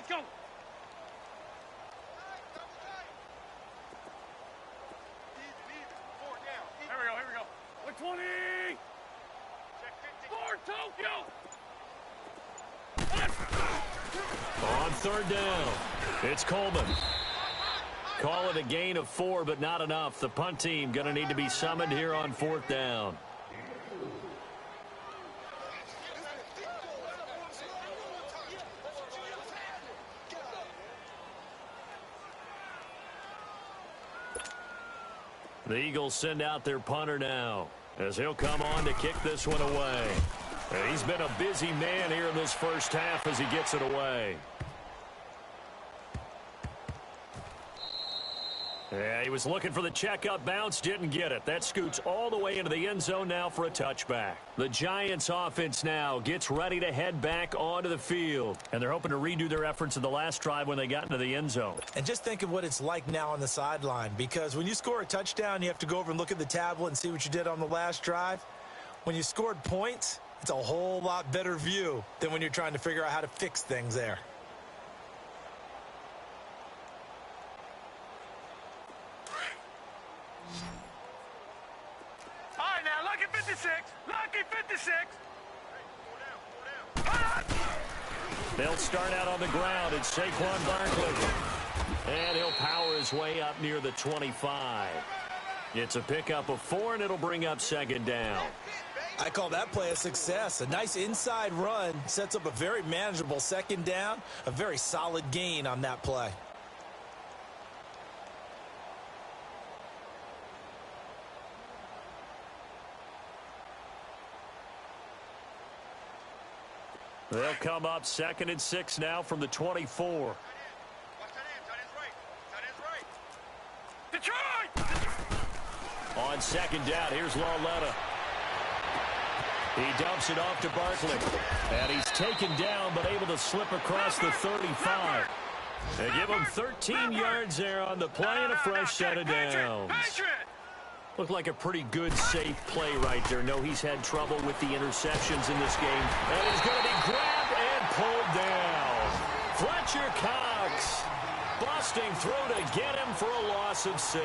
go. Here we go. 120. For Tokyo. On third down, it's Coleman. Call it a gain of 4, but not enough. The punt team going to need to be summoned here on fourth down. The Eagles send out their punter now, as he'll come on to kick this one away. He's been a busy man here in this first half as he gets it away. Yeah, he was looking for the checkup bounce, didn't get it. That scoots all the way into the end zone now for a touchback. The Giants offense now gets ready to head back onto the field. And they're hoping to redo their efforts in the last drive when they got into the end zone. And just think of what it's like now on the sideline, because when you score a touchdown, you have to go over and look at the tablet and see what you did on the last drive. When you scored points, it's a whole lot better view than when you're trying to figure out how to fix things there. Lucky 56. They'll start out on the ground. It's Saquon Barkley. And he'll power his way up near the 25. It's a pickup of 4, and it'll bring up second down. I call that play a success. A nice inside run sets up a very manageable second down. A very solid gain on that play. They'll come up 2nd and 6 now from the 24. Detroit! On second down, here's Lauletta. He dumps it off to Barkley. And he's taken down, but able to slip across the 35. They give him 13 yards there on the play and a fresh set of downs. Looked like a pretty good, safe play right there. No, he's had trouble with the interceptions in this game. And he's going to be grabbed and pulled down. Fletcher Cox busting through to get him for a loss of 6.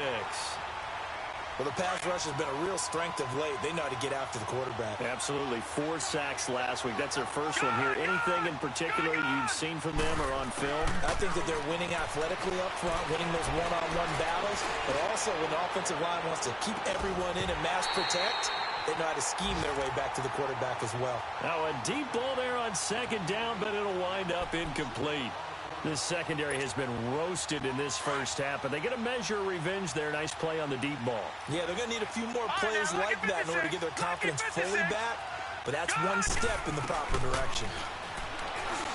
Well, the pass rush has been a real strength of late. They know how to get after the quarterback. Absolutely. 4 sacks last week. That's their first one here. Anything in particular you've seen from them or on film? I think that they're winning athletically up front, winning those one-on-one battles, but also when the offensive line wants to keep everyone in and mass protect, they know how to scheme their way back to the quarterback as well. Now a deep ball there on second down, but it'll wind up incomplete. This secondary has been roasted in this first half, but they get a measure of revenge there. Nice play on the deep ball. Yeah, they're going to need a few more plays like that in order to get their confidence fully back, but that's one step in the proper direction.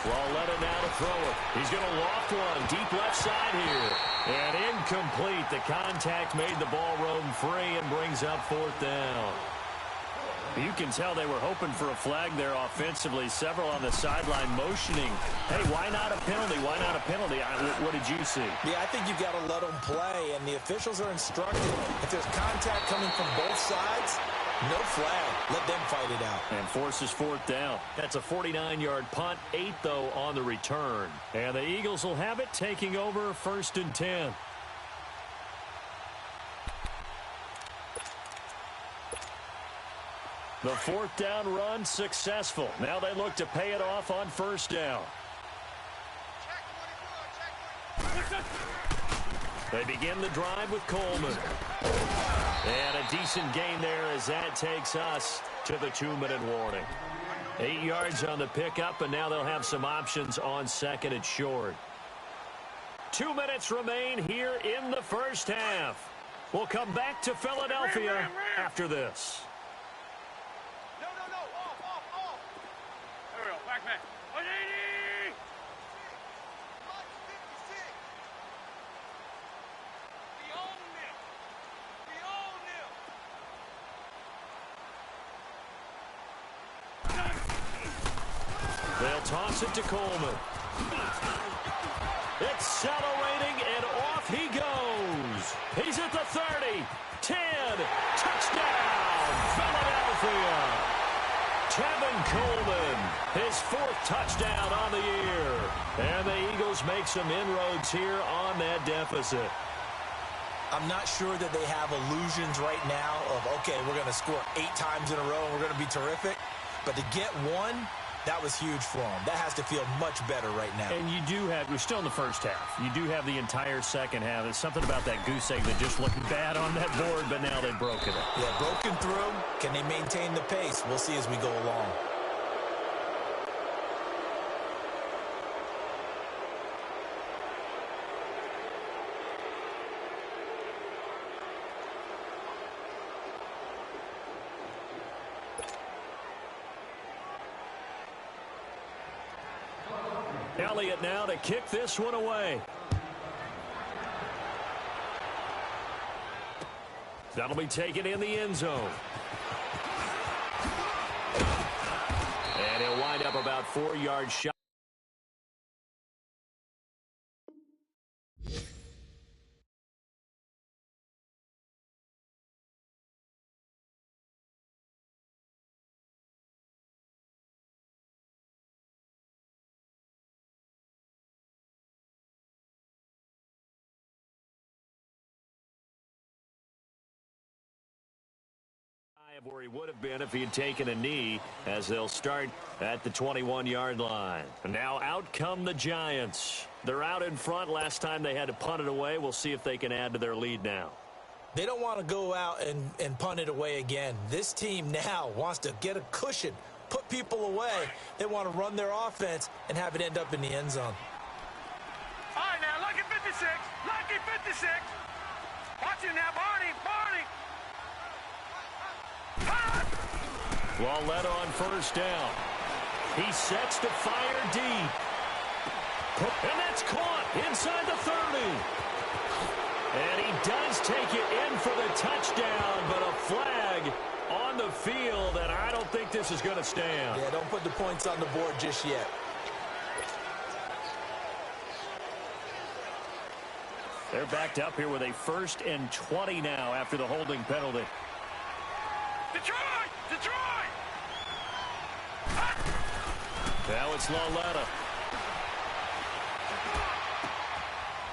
Lauletta now to throw it. He's going to loft one deep left side here. And incomplete. The contact made the ball roam free and brings up fourth down. You can tell they were hoping for a flag there offensively. Several on the sideline motioning. Hey, why not a penalty? Why not a penalty? What did you see? Yeah, I think you've got to let them play, and the officials are instructed. If there's contact coming from both sides, no flag. Let them fight it out. And forces fourth down. That's a 49-yard punt, 8, though, on the return. And the Eagles will have it, taking over 1st and 10. The 4th down run successful. Now they look to pay it off on 1st down. They begin the drive with Coleman. And a decent gain there as that takes us to the 2-minute warning. 8 yards on the pickup, and now they'll have some options on 2nd and short. 2 minutes remain here in the first half. We'll come back to Philadelphia after this. They'll toss it to Coleman. Accelerating, and off he goes. He's at the 30, 10, touchdown, Philadelphia. Tevin Coleman, his 4th touchdown on the year. And the Eagles Eagles make some inroads here on that deficit. I'm not sure that they have illusions right now of, okay, we're going to score 8 times in a row and we're going to be terrific. But to get one, that was huge for them. That has to feel much better right now. And you do have, we're still in the first half. You do have the entire second half. There's something about that goose egg that just looked bad on that board, but now they've broken it. Yeah, broken through. Can they maintain the pace? We'll see as we go along. Elliott now to kick this one away. That'll be taken in the end zone. And he'll wind up about 4 yards shy. Of where he would have been if he had taken a knee, as they'll start at the 21-yard line. And now out come the Giants. They're out in front. Last time they had to punt it away. We'll see if they can add to their lead now. They don't want to go out and punt it away again. This team now wants to get a cushion, put people away. They want to run their offense and have it end up in the end zone. All right, now, lucky 56. Lucky 56. Watch him now, Barney. Barney. Lawletta on first down. He sets to fire deep. And that's caught inside the 30. And he does take it in for the touchdown, but a flag on the field, and I don't think this is going to stand. Yeah, don't put the points on the board just yet. They're backed up here with a 1st and 20 now after the holding penalty. Detroit! Detroit! Now it's Lawletta.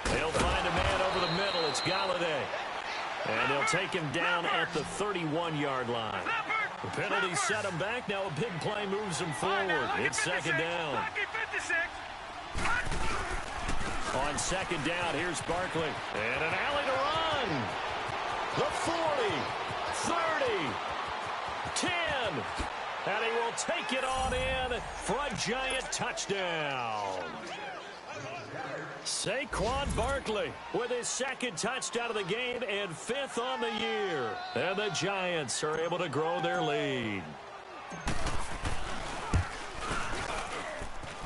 They'll find a man over the middle. It's Galladay. And they'll take him down at the 31-yard line. The penalty set him back. Now a big play moves him forward. It's second down. On second down, here's Barkley. And an alley to run. The 40, 30, 10. And he will take it on in for a Giant touchdown. Saquon Barkley with his 2nd touchdown of the game and 5th on the year. And the Giants are able to grow their lead.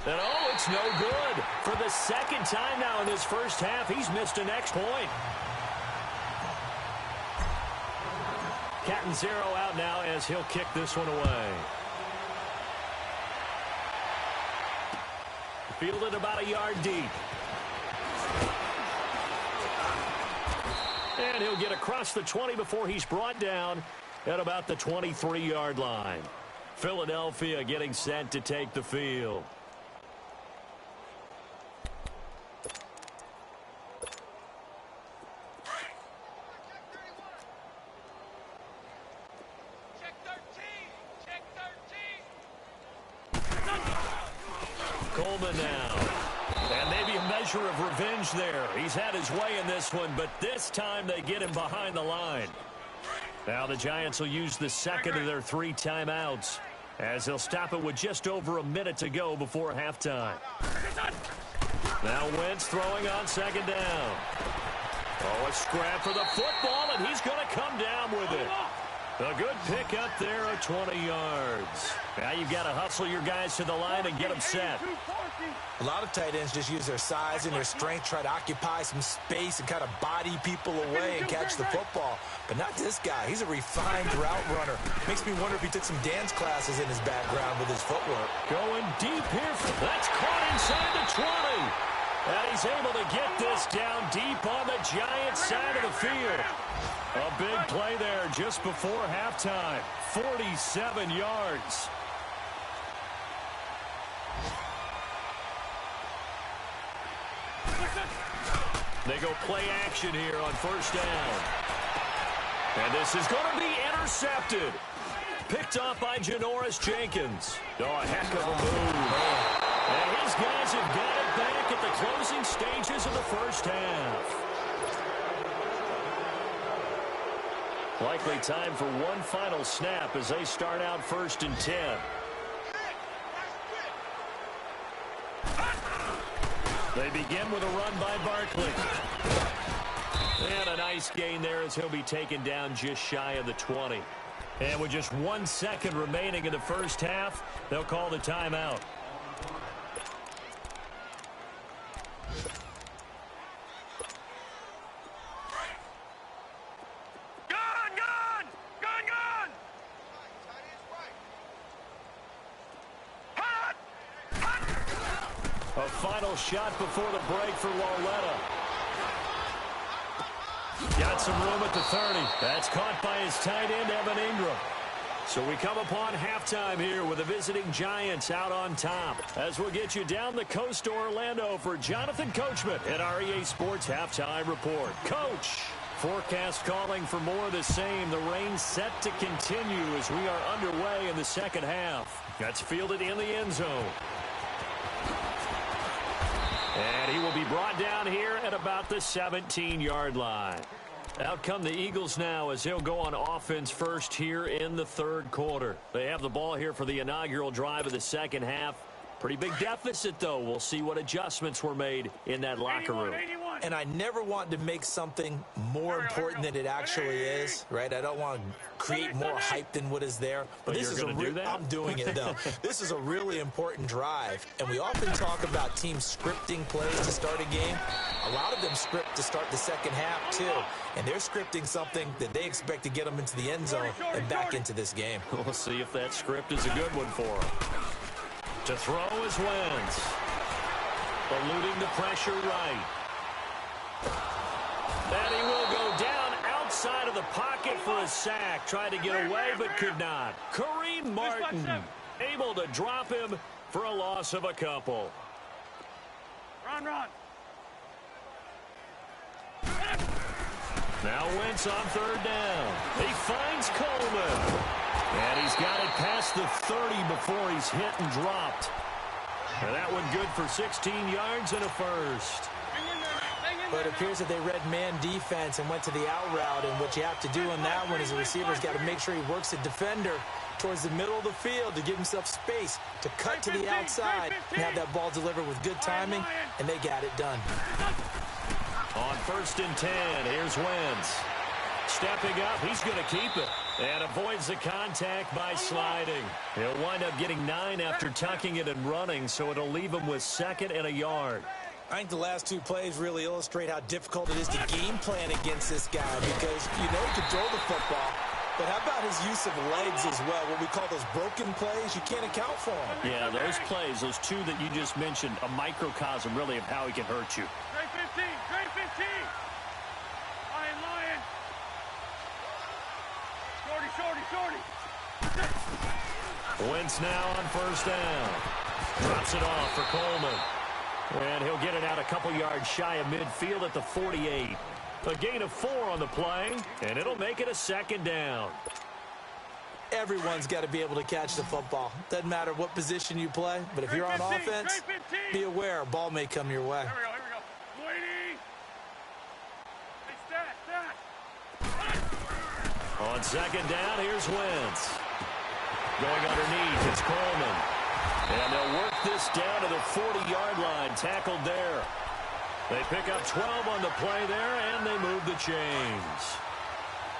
And oh, it's no good. For the 2nd time now in this first half, he's missed an extra point. Cat and 0 out now as he'll kick this one away. Fielded about a yard deep. And he'll get across the 20 before he's brought down at about the 23-yard line. Philadelphia getting set to take the field. Coleman now. And maybe a measure of revenge there. He's had his way in this one, but this time they get him behind the line. Now the Giants will use the 2nd of their 3 timeouts as they'll stop it with just over a minute to go before halftime. Now Wentz throwing on 2nd down. Oh, a scrap for the football, and he's going to come down with it. A good pick up there of 20 yards. Now you've got to hustle your guys to the line and get them set. A lot of tight ends just use their size and their strength, try to occupy some space and kind of body people away and catch the football. But not this guy. He's a refined route runner. Makes me wonder if he took some dance classes in his background with his footwork. Going deep here. That's caught inside the 20. And he's able to get this down deep on the Giants side of the field. A big play there just before halftime. 47 yards. They go play action here on first down. And this is going to be intercepted. Picked off by Janoris Jenkins. Oh, a heck of a move. And his guys have got it back at the closing stages of the first half. Likely time for one final snap as they start out 1st and 10. They begin with a run by Barkley. And a nice gain there as he'll be taken down just shy of the 20. And with just 1 second remaining in the first half, they'll call the timeout. A final shot before the break for Lauletta. Got some room at the 30. That's caught by his tight end, Evan Ingram. So we come upon halftime here with the visiting Giants out on top. As we'll get you down the coast to Orlando for Jonathan Coachman at our EA Sports Halftime Report. Coach, forecast calling for more of the same. The rain set to continue as we are underway in the second half. That's fielded in the end zone. And he will be brought down here at about the 17-yard line. Out come the Eagles now as they'll go on offense first here in the third quarter. They have the ball here for the inaugural drive of the second half. Pretty big deficit, though. We'll see what adjustments were made in that locker room. And I never want to make something more important than it actually is, right? I don't want to create more hype than what is there. But this is I'm doing it, though. This is a really important drive. And we often talk about teams scripting plays to start a game. A lot of them script to start the second half, too. And they're scripting something that they expect to get them into the end zone and back into this game. We'll see if that script is a good one for them. To throw is Wentz. Eluding the pressure right. And he will go down outside of the pocket for a sack. Tried to get away, but could not. Kareem Martin able to drop him for a loss of a couple. Run. Now Wentz on third down. He finds Coleman. And he's got it past the 30 before he's hit and dropped. And that one good for 16 yards and a first. But it appears that they read man defense and went to the out route. And what you have to do on that one is the receiver's got to make sure he works the defender towards the middle of the field to give himself space to cut to the outside and have that ball delivered with good timing, and they got it done. On 1st and 10, here's Wentz. Stepping up, he's going to keep it. And avoids the contact by sliding. He'll wind up getting 9 after tucking it and running, so it'll leave him with 2nd and a yard. I think the last 2 plays really illustrate how difficult it is to game plan against this guy because you know he can throw the football, but how about his use of legs as well? What we call those broken plays, you can't account for them. Yeah, those plays, those 2 that you just mentioned, a microcosm really of how he can hurt you. Trey 15. Lion. Shorty. Wentz now on 1st down. Drops it off for Coleman. And he'll get it out a couple yards shy of midfield at the 48. A gain of 4 on the play, and it'll make it a 2nd down. Everyone's got to be able to catch the football. Doesn't matter what position you play, but if you're on offense, be aware a ball may come your way. Here we go. Waiting. Hey, stat. On 2nd down, here's Wentz. Going underneath, it's Coleman. And they'll work this down to the 40-yard line, tackled there. They pick up 12 on the play there, and they move the chains.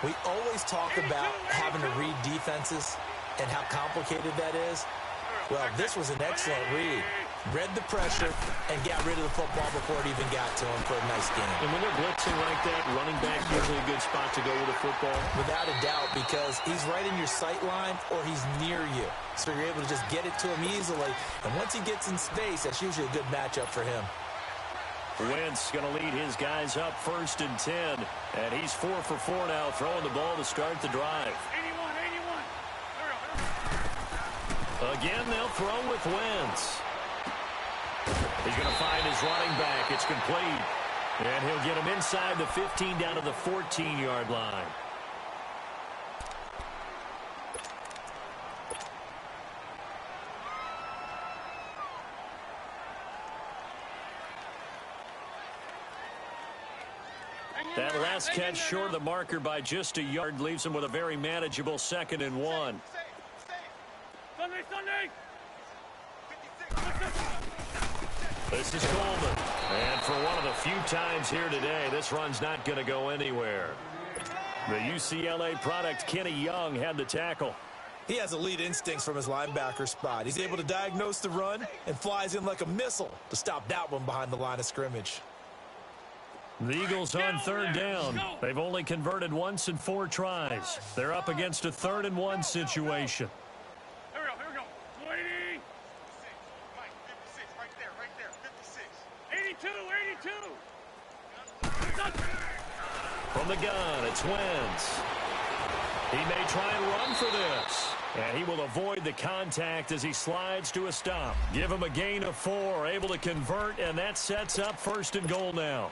We always talk about having to read defenses and how complicated that is. Well, this was an excellent read. Read the pressure and got rid of the football before it even got to him for a nice game. And when they're blitzing like that, running back usually a good spot to go with the football. Without a doubt, because he's right in your sight line or he's near you. So you're able to just get it to him easily. And once he gets in space, that's usually a good matchup for him. Wentz going to lead his guys up 1st and 10. And he's 4 for 4 now, throwing the ball to start the drive. 81. Again, they'll throw with Wentz. He's going to find his running back. It's complete. And he'll get him inside the 15 down to the 14-yard line. That last catch short of the marker by just a yard leaves him with a very manageable 2nd and 1. This is Coleman. And for one of the few times here today, this run's not going to go anywhere. The UCLA product, Kenny Young, had the tackle. He has elite instincts from his linebacker spot. He's able to diagnose the run and flies in like a missile to stop that one behind the line of scrimmage. The Eagles on 3rd down. They've only converted once in 4 tries. They're up against a 3rd and 1 situation. Here we go. 80. Mike, 56, right there, 56. 82. From the gun, it's Wentz. He may try and run for this. And he will avoid the contact as he slides to a stop. Give him a gain of 4, able to convert, and that sets up 1st and goal now.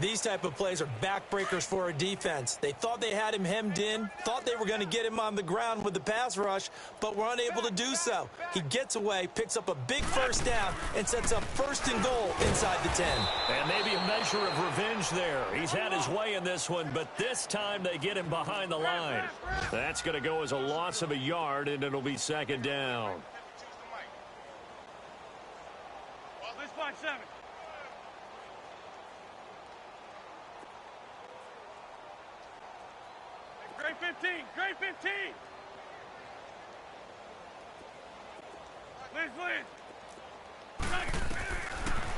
These type of plays are backbreakers for a defense. They thought they had him hemmed in, thought they were going to get him on the ground with the pass rush, but were unable to do so. He gets away, picks up a big 1st down, and sets up 1st and goal inside the 10. And maybe a measure of revenge there. He's had his way in this one, but this time they get him behind the line. That's going to go as a loss of a yard, and it'll be 2nd down. Let's find 7. Great 15. Liz.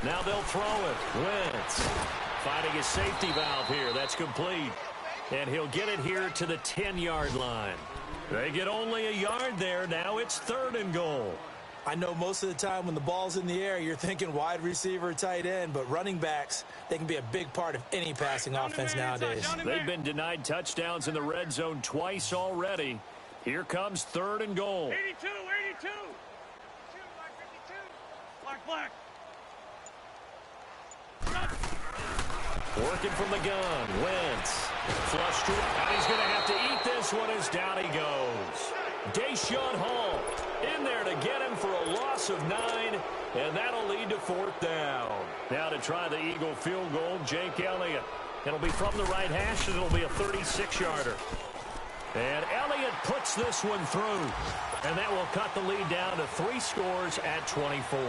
Now they'll throw it. Wentz finding his safety valve here. That's complete. And he'll get it here to the 10-yard line. They get only a yard there. Now it's 3rd and goal. I know most of the time when the ball's in the air, you're thinking wide receiver, tight end, but running backs, they can be a big part of any passing offense nowadays. They've been denied touchdowns in the red zone twice already. Here comes 3rd and goal. 82. Black. Working from the gun. Wentz. Flush to it. And he's going to have to eat this one as down he goes. Deshaun Hall in there to get him for a loss of 9, and that'll lead to 4th down. Now to try the Eagle field goal, Jake Elliott. It'll be from the right hash, and it'll be a 36-yarder. And Elliott puts this one through, and that will cut the lead down to 3 scores at 24.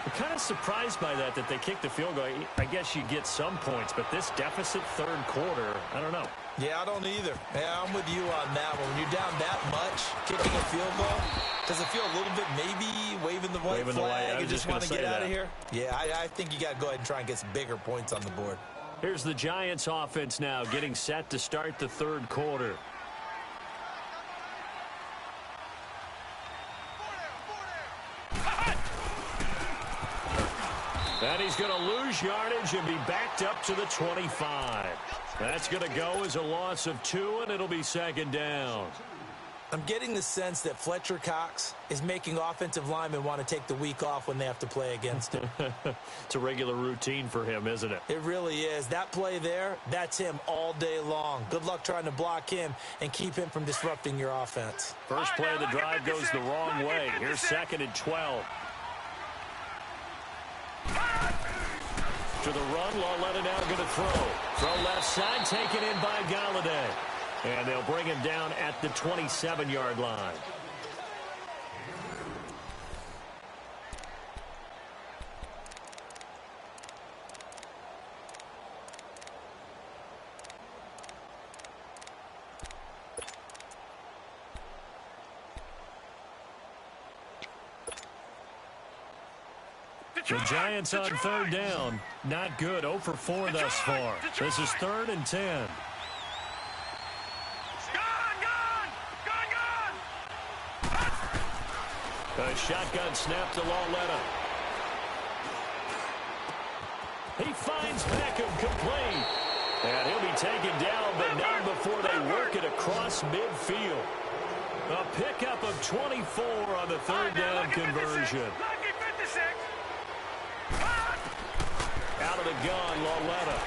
I'm kind of surprised by that they kicked the field goal. I guess you get some points, but this deficit 3rd quarter, I don't know. Yeah, I don't either. Yeah, I'm with you on that one. When you're down that much, kicking a field goal, does it feel a little bit maybe waving the white flag and just want to get out of here? Yeah, I think you got to go ahead and try and get some bigger points on the board. Here's the Giants offense now getting set to start the 3rd quarter. And he's going to lose yardage and be backed up to the 25. That's going to go as a loss of 2, and it'll be 2nd down. I'm getting the sense that Fletcher Cox is making offensive linemen want to take the week off when they have to play against him. It's a regular routine for him, isn't it? It really is. That play there, that's him all day long. Good luck trying to block him and keep him from disrupting your offense. First play of the drive goes the wrong way. Here's 2nd and 12. To the run, Lauletta now going to throw. Throw left side, taken in by Galladay. And they'll bring him down at the 27-yard line. The Giants on 3rd down. Not good. 0 for 4 thus far. This is 3rd and 10. A shotgun snap to Lauletta. He finds Beckham complete. And he'll be taken down, but not before they work it across midfield. A pickup of 24 on the 3rd down conversion. of the gun, Lauletta.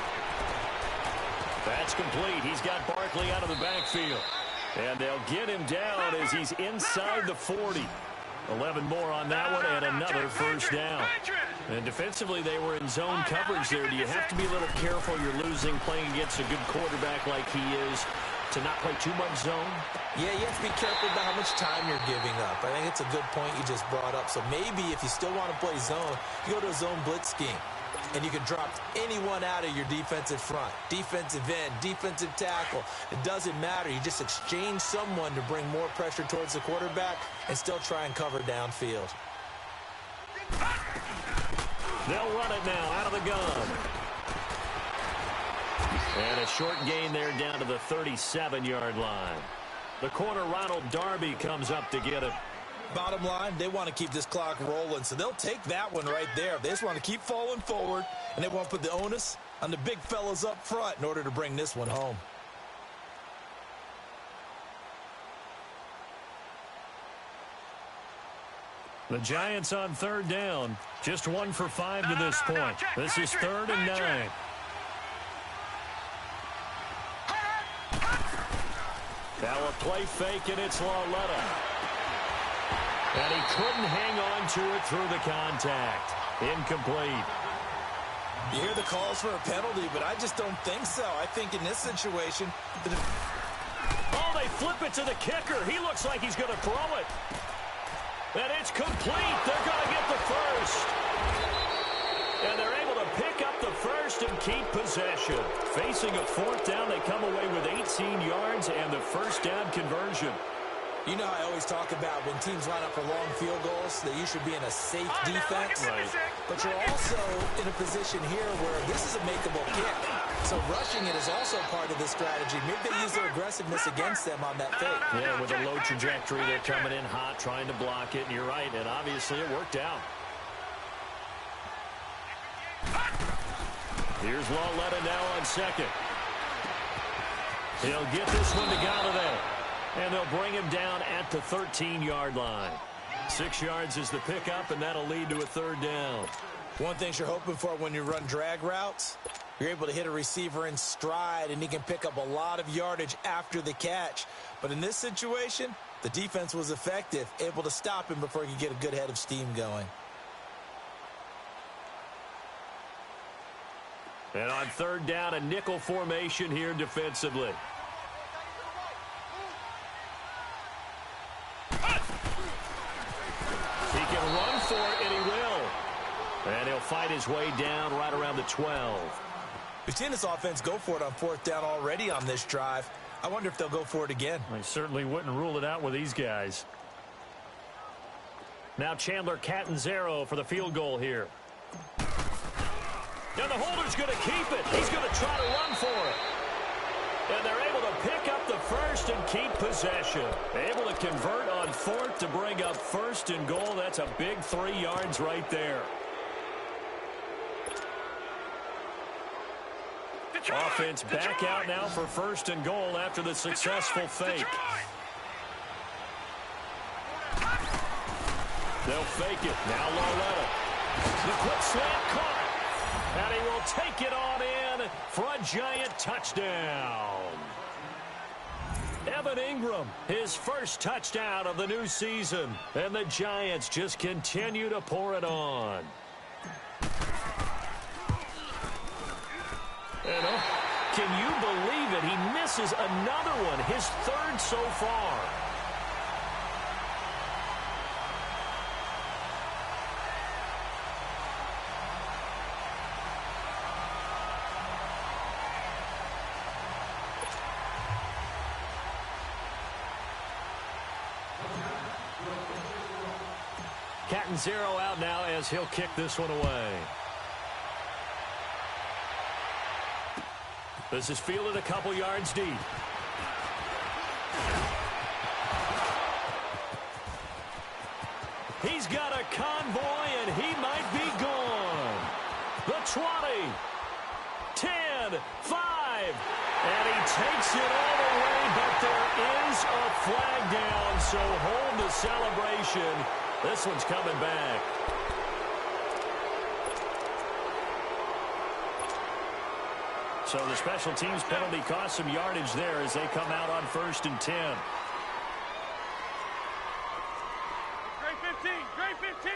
That's complete. He's got Barkley out of the backfield. And they'll get him down as he's inside the 40. 11 more on that one and another first down. And defensively, they were in zone coverage there. Do you have to be a little careful? You're losing playing against a good quarterback like he is to not play too much zone? Yeah, you have to be careful about how much time you're giving up. I think it's a good point you just brought up. So maybe if you still want to play zone, you go to a zone blitz scheme. And you can drop anyone out of your defensive front. Defensive end, defensive tackle. It doesn't matter. You just exchange someone to bring more pressure towards the quarterback and still try and cover downfield. They'll run it now out of the gun. And a short gain there down to the 37-yard line. The corner, Ronald Darby, comes up to get it. Bottom line, they want to keep this clock rolling, so they'll take that one right there. They just want to keep falling forward, and they want to put the onus on the big fellas up front in order to bring this one home. The Giants on third down. Just 1 for 5 to this point. This is 3rd and 9. Now a play fake, and it's Lauletta. And he couldn't hang on to it through the contact. Incomplete. You hear the calls for a penalty, but I just don't think so. I think in this situation... Oh, they flip it to the kicker. He looks like he's going to throw it. And it's complete. They're going to get the first. And they're able to pick up the first and keep possession. Facing a 4th down, they come away with 18 yards and the first down conversion. You know how I always talk about when teams line up for long field goals, that you should be in a safe defense. Right. But you're also in a position here where this is a makeable kick. So rushing it is also part of the strategy. Maybe they use their aggressiveness against them on that fake. Yeah, with a low trajectory, they're coming in hot, trying to block it. And you're right, and obviously it worked out. Here's Lauletta now on second. He'll get this one to Galladay. And they'll bring him down at the 13-yard line. 6 yards is the pickup, and that'll lead to a 3rd down. One thing you're hoping for when you run drag routes, you're able to hit a receiver in stride, and he can pick up a lot of yardage after the catch. But in this situation, the defense was effective, able to stop him before he could get a good head of steam going. And on 3rd down, a nickel formation here defensively. He can run for it, and he will. And he'll fight his way down right around the 12. We've seen this offense go for it on 4th down already on this drive. I wonder if they'll go for it again. I certainly wouldn't rule it out with these guys. Now Chandler Catanzaro for the field goal here. And the holder's going to keep it. He's going to try to run for it. And they're able to pick up the first and keep possession. Able to convert on 4th to bring up 1st and goal. That's a big 3 yards right there. Offense back out now for 1st and goal after the successful fake. They'll fake it. Now Lauletta. The quick slant caught. And he will take it on in for a Giant touchdown. Evan Ingram, his first touchdown of the new season. And the Giants just continue to pour it on. And can you believe it? He misses another one, his 3rd so far. Catanzaro out now as he'll kick this one away. This is fielded a couple yards deep. He's got a convoy, and he might be gone. The 20, 10, 5, and he takes it all the way, but there is a flag down, so hold the celebration. This one's coming back. So the special teams penalty cost some yardage there as they come out on 1st and 10. Great 15, great 15.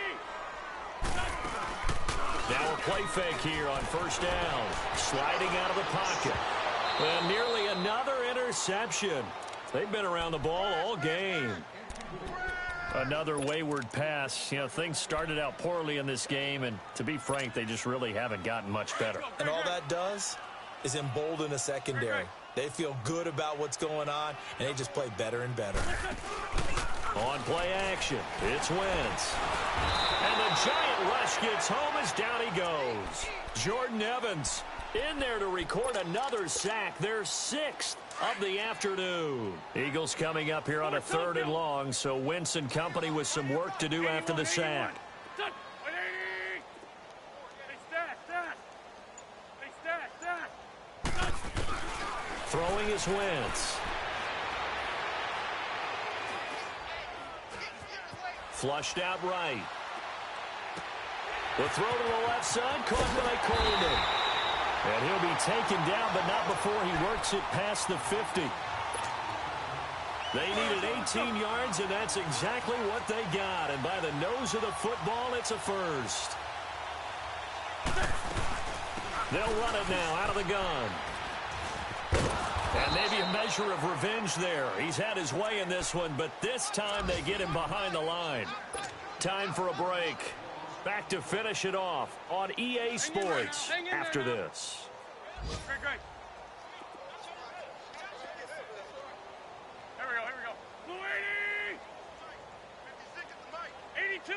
Now a play fake here on 1st down. Sliding out of the pocket. And nearly another interception. They've been around the ball all game. Another wayward pass. You know, things started out poorly in this game, and to be frank, they just really haven't gotten much better. And all that does is embolden a secondary. They feel good about what's going on, and they just play better and better. On play action, it's Wentz. And the giant rush gets home as down he goes. Jordan Evans in there to record another sack, their 6th of the afternoon. Eagles coming up here on a 3rd and long, so Wentz and company with some work to do after the sack. Throwing is Wentz. Flushed out right. The throw to the left side, caught by Coleman. And he'll be taken down, but not before he works it past the 50. They needed 18 yards, and that's exactly what they got. And by the nose of the football, it's a first. They'll run it now out of the gun. And maybe a measure of revenge there. He's had his way in this one, but this time they get him behind the line. Time for a break. Back to finish it off on EA Sports after this. Great, great. Here we go. Blue 80!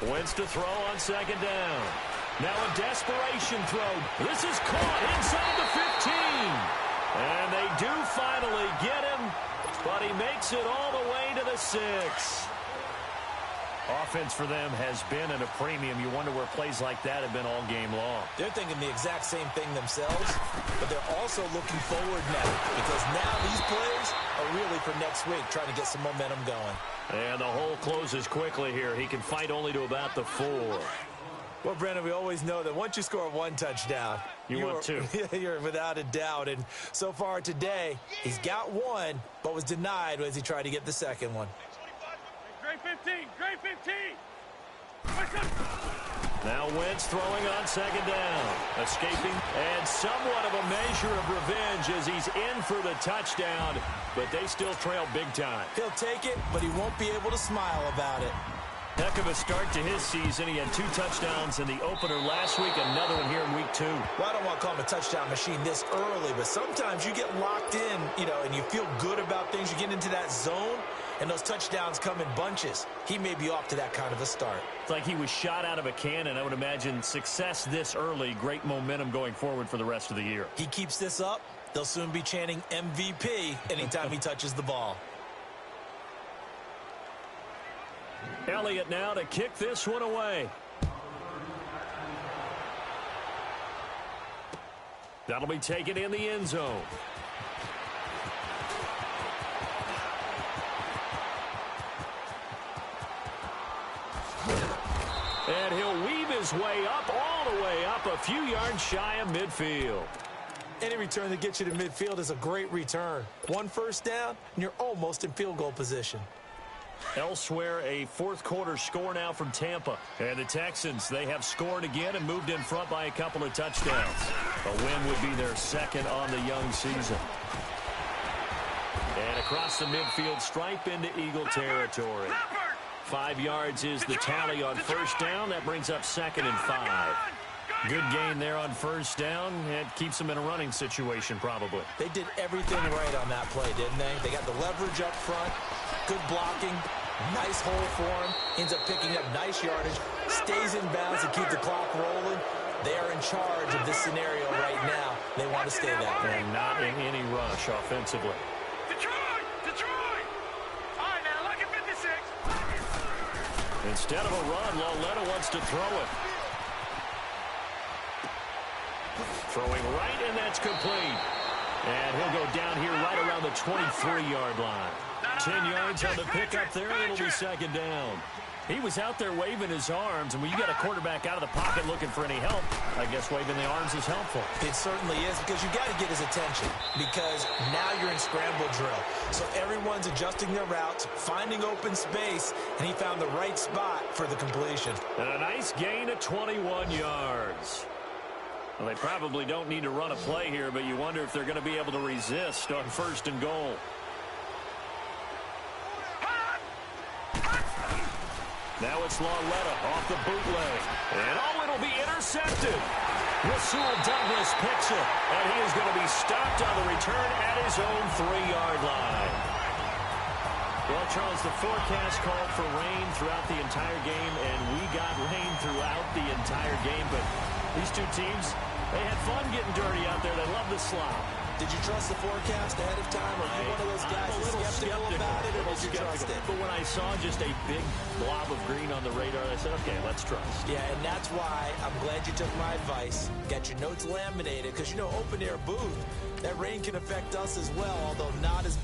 82! Wentz to throw on 2nd down. Now a desperation throw. This is caught inside the 15. And they do finally get him, but he makes it all the way to the 6. Offense for them has been at a premium. You wonder where plays like that have been all game long. They're thinking the exact same thing themselves, but they're also looking forward now because now these plays are really for next week, trying to get some momentum going. And the hole closes quickly here. He can fight only to about the 4. Well, Brandon, we always know that once you score 1 touchdown, you want 2. You're without a doubt. And so far today, he's got 1, but was denied as he tried to get the 2nd one. Great 15! Great 15! Now Wentz throwing on 2nd down. Escaping, and somewhat of a measure of revenge as he's in for the touchdown, but they still trail big time. He'll take it, but he won't be able to smile about it. Heck of a start to his season. He had 2 touchdowns in the opener last week, another one here in week 2. Well, I don't want to call him a touchdown machine this early, but sometimes you get locked in, and you feel good about things. You get into that zone, and those touchdowns come in bunches. He may be off to that kind of a start. It's like he was shot out of a cannon. I would imagine success this early, great momentum going forward for the rest of the year. He keeps this up, they'll soon be chanting MVP anytime he touches the ball. Elliott now to kick this one away. That'll be taken in the end zone. And he'll weave his way up, all the way up, a few yards shy of midfield. Any return that gets you to midfield is a great return. 1 first down, and you're almost in field goal position. Elsewhere, a 4th quarter score now from Tampa. And the Texans, they have scored again and moved in front by a couple of touchdowns. A win would be their 2nd on the young season. And across the midfield stripe into Eagle territory. 5 yards is the tally on 1st down. That brings up 2nd and 5. Good gain there on 1st down. It keeps them in a running situation probably. They did everything right on that play, didn't they? They got the leverage up front, good blocking, nice hole for him, ends up picking up nice yardage, stays in bounds to keep the clock rolling. They are in charge of this scenario right now. They want to stay that way. And not in any rush offensively. Detroit! All right, now, look at 56. Instead of a run, Lauletta wants to throw it. Throwing right, and that's complete. And he'll go down here right around the 23-yard line. 10 yards on the pickup there, and it'll be 2nd down. He was out there waving his arms, and when you got a quarterback out of the pocket looking for any help, I guess waving the arms is helpful. It certainly is, because you got to get his attention, because now you're in scramble drill. So everyone's adjusting their routes, finding open space, and he found the right spot for the completion. And a nice gain of 21 yards. Well, they probably don't need to run a play here, but you wonder if they're going to be able to resist on 1st and goal. Now it's Lauletta off the bootleg. And it'll be intercepted. Rasul Douglas picks it. And he is going to be stopped on the return at his own 3-yard line. Well, Charles, the forecast called for rain throughout the entire game, and we got rain throughout the entire game. But these two teams, they had fun getting dirty out there. They love the slop. Did you trust the forecast ahead of time? Or are you one of those guys that's skeptical about it, or did you trust it? But when I saw just a big blob of green on the radar, I said, okay, let's trust. Yeah, and that's why I'm glad you took my advice. Got your notes laminated, because, you know, open-air booth, that rain can affect us as well, although not as